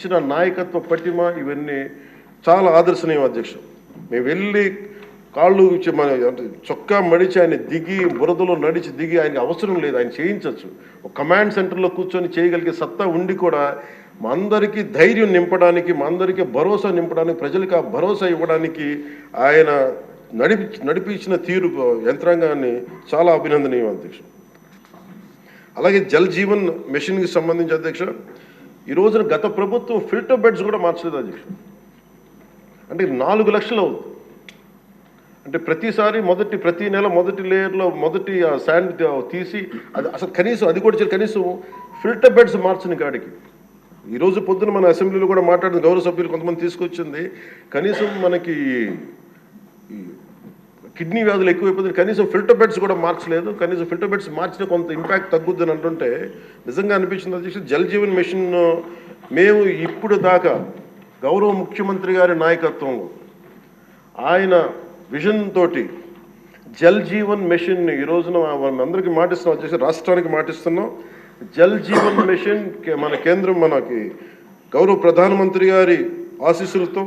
ఇచ్చిన నాయకత్వ పటిమ ఇవన్నీ చాలా ఆదర్శనీయం అధ్యక్ష. మేము వెళ్ళి కాళ్ళు మన చొక్కా మడిచి ఆయన దిగి బురదలో నడిచి దిగి ఆయనకి అవసరం లేదు, ఆయన చేయించవచ్చు. ఒక కమాండ్ సెంటర్లో కూర్చొని చేయగలిగే సత్తా ఉండి కూడా మా అందరికీ ధైర్యం నింపడానికి, మా అందరికీ భరోసా నింపడానికి, ప్రజలకు ఆ భరోసా ఇవ్వడానికి ఆయన నడిపించిన తీరు యంత్రాంగాన్ని చాలా అభినందనీయం అధ్యక్ష. అలాగే జల్ జీవన్ మిషన్కి సంబంధించి అధ్యక్ష, ఈ రోజున గత ప్రభుత్వం ఫిల్టర్ బెడ్స్ కూడా మార్చలేదు అధ్యక్ష. అంటే 4 లక్షలు అవుతుంది. అంటే ప్రతి నెల మొదటి లేయర్లో మొదటి శాండ్ తీసి అది అసలు కనీసం అది కూడా కనీసం ఫిల్టర్ బెడ్స్ మార్చని కాడికి ఈరోజు పొద్దున మన అసెంబ్లీలో కూడా మాట్లాడిన గౌరవ సభ్యులు కొంతమంది తీసుకొచ్చింది, కనీసం మనకి కిడ్నీ వ్యాధులు ఎక్కువైపోతుంది, కనీసం ఫిల్టర్ బెడ్స్ కూడా మార్చలేదు. కనీసం ఫిల్టర్ బెడ్స్ మార్చిన కొంత ఇంపాక్ట్ తగ్గుద్దని అంటుంటే నిజంగా అనిపించింది అధ్యక్ష. జల్ జీవన్ మిషన్ మేము ఇప్పుడు దాకా గౌరవ ముఖ్యమంత్రి గారి నాయకత్వంలో ఆయన విజన్ తోటి జల్ జీవన్ మిషన్ ఈ రోజున అందరికీ మాటిస్తున్నాం అధ్యక్ష, రాష్ట్రానికి మాటిస్తున్నాం. జల్ జీవన్ మిషన్ మన కేంద్రం మనకి గౌరవ ప్రధానమంత్రి గారి ఆశీస్సులతో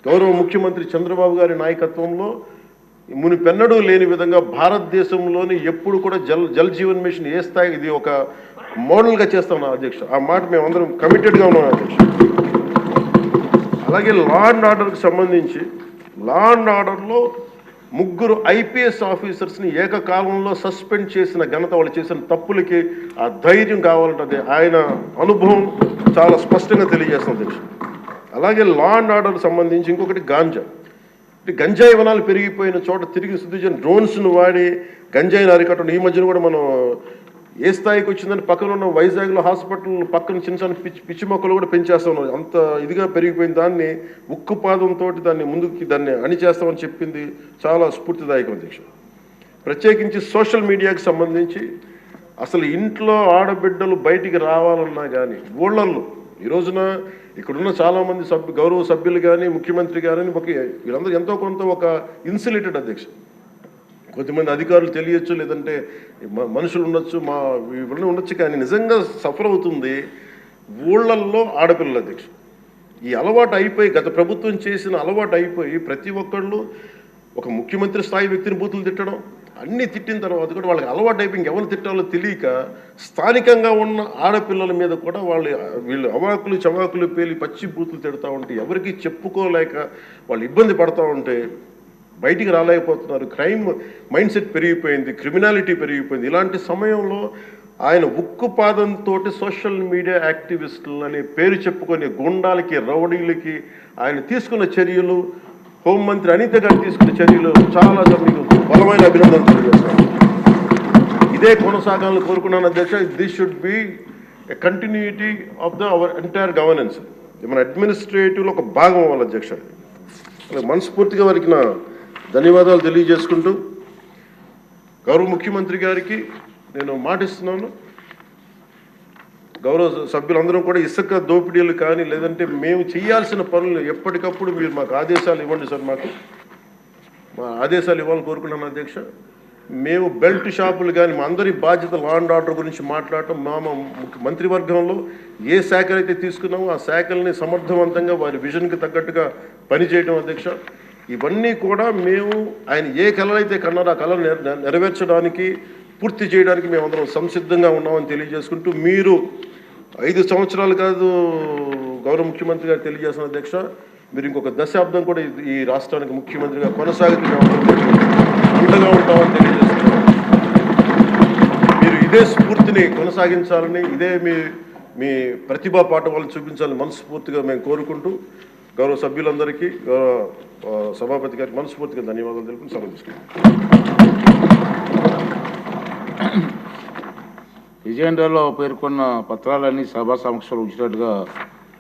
గౌరవ ముఖ్యమంత్రి చంద్రబాబు గారి నాయకత్వంలో మునిపెన్నడూ లేని విధంగా భారతదేశంలోని ఎప్పుడు కూడా జల్ జీవన్ మిషన్ ఏ స్థాయి ఇది ఒక మోడల్గా చేస్తాం అధ్యక్ష. ఆ మాట మేమందరం కమిటెడ్గా ఉన్నాం అధ్యక్ష. అలాగే లా అండ్ ఆర్డర్కి సంబంధించి లా అండ్ ఆర్డర్లో 3 IPS ఆఫీసర్స్ని ఏకకాలంలో సస్పెండ్ చేసిన ఘనత, వాళ్ళు చేసిన తప్పులకి ఆ ధైర్యం కావాలంటే ఆయన అనుభవం చాలా స్పష్టంగా తెలియజేస్తుంది అధ్యక్ష. అలాగే లా అండ్ ఆర్డర్ సంబంధించి ఇంకొకటి గంజాయి వనాలు పెరిగిపోయిన చోట తిరిగి శుద్ధి చేయని డ్రోన్స్ను వాడి గంజాయిని అరికట్టడం. ఈ మధ్యన కూడా మనం ఏ స్థాయికి వచ్చిందని పక్కన ఉన్న వైజాగ్లో హాస్పిటల్ పక్కన చిన్న పిచ్చి మొక్కలు కూడా పెంచేస్తా ఉన్నారు. అంత ఇదిగా పెరిగిపోయిన దాన్ని ఉక్కుపాదంతో దాన్ని అణిచేస్తామని చెప్పింది చాలా స్ఫూర్తిదాయకం అధ్యక్ష. ప్రత్యేకించి సోషల్ మీడియాకి సంబంధించి అసలు ఇంట్లో ఆడబిడ్డలు బయటికి రావాలన్నా కానీ ఊళ్ళల్లో ఈ రోజున ఇక్కడున్న చాలామంది గౌరవ సభ్యులు కానీ ముఖ్యమంత్రి కానీ వీళ్ళందరూ ఎంతో కొంత ఒక ఇన్సులేటెడ్ అధ్యక్ష. కొంతమంది అధికారులు తెలియచ్చు, లేదంటే మనుషులు ఉండొచ్చు, వీళ్ళని ఉండొచ్చు, కానీ నిజంగా సఫర్ అవుతుంది ఊళ్ళల్లో ఆడపిల్లల అధ్యక్ష. ఈ అలవాటు అయిపోయి గత ప్రభుత్వం చేసిన అలవాటు అయిపోయి ప్రతి ఒక్కళ్ళు ఒక ముఖ్యమంత్రి స్థాయి వ్యక్తిని బూతులు తిట్టడం, అన్నీ తిట్టిన తర్వాత కూడా వాళ్ళకి అలవాటు అయిపోయి ఇంకెవరు తిట్టాలో తెలియక స్థానికంగా ఉన్న ఆడపిల్లల మీద కూడా వీళ్ళు అవాకులు చవాకులు పేలి పచ్చి బూతులు తిడతా ఉంటే ఎవరికి చెప్పుకోలేక వాళ్ళు ఇబ్బంది పడతా ఉంటే బయటికి రాలేకపోతున్నారు. క్రైమ్ మైండ్ సెట్ పెరిగిపోయింది, క్రిమినాలిటీ పెరిగిపోయింది. ఇలాంటి సమయంలో ఆయన ఉక్కుపాదంతో సోషల్ మీడియా యాక్టివిస్టులు అనే పేరు చెప్పుకొని గుండాలకి రౌడీలకి ఆయన తీసుకున్న చర్యలు, హోంమంత్రి అనిత గారు తీసుకున్న చర్యలు చాలా మీకు బలమైన అభినందనలు తెలియజేస్తాను. ఇదే కొనసాగాలని కోరుకున్నాను అధ్యక్ష. This should be a continuity of our entire governance. మన అడ్మినిస్ట్రేటివ్లో ఒక భాగం అవ్వాలి అధ్యక్ష. మనస్ఫూర్తిగా వారికి నా ధన్యవాదాలు తెలియజేసుకుంటూ గౌరవ ముఖ్యమంత్రి గారికి నేను మాటిస్తున్నాను, గౌరవ సభ్యులందరం కూడా ఇసుక దోపిడీలు కానీ లేదంటే మేము చేయాల్సిన పనులు ఎప్పటికప్పుడు మీరు మాకు ఆదేశాలు ఇవ్వండి సార్. మా ఆదేశాలు ఇవ్వాలని కోరుకున్నాను అధ్యక్ష. మేము బెల్ట్ షాపులు కానీ మా అందరి బాధ్యత లా అండ్ ఆర్డర్ గురించి మాట్లాడటం, మంత్రివర్గంలో ఏ శాఖలు అయితే తీసుకున్నామో ఆ శాఖల్ని సమర్థవంతంగా వారి విజన్కి తగ్గట్టుగా పనిచేయడం అధ్యక్ష. ఇవన్నీ కూడా మేము ఆయన ఏ కళలు అయితే కన్నారో ఆ కళలు నెరవేర్చడానికి పూర్తి చేయడానికి మేమందరం సంసిద్ధంగా ఉన్నామని తెలియజేసుకుంటూ, మీరు 5 సంవత్సరాలు కాదు గౌరవ ముఖ్యమంత్రి గారు తెలియజేసిన అధ్యక్ష, మీరు ఇంకొక దశాబ్దం కూడా ఈ రాష్ట్రానికి ముఖ్యమంత్రిగా కొనసాగుతూ అండగా ఉంటామని తెలియజేస్తున్నాం. మీరు ఇదే స్ఫూర్తిని కొనసాగించాలని, ఇదే మీ ప్రతిభా పాఠవాలను చూపించాలని మనస్ఫూర్తిగా మేము కోరుకుంటూ గౌరవ సభ్యులందరికీ గౌరవ సభాపతి గారికి మనస్ఫూర్తిగా ధన్యవాదాలు తెలుపుకుని సెలవు తీసుకుంటాం. ఎజెండాలో పేర్కొన్న పత్రాలన్నీ సభా సమక్షంలో ఉంచినట్టుగా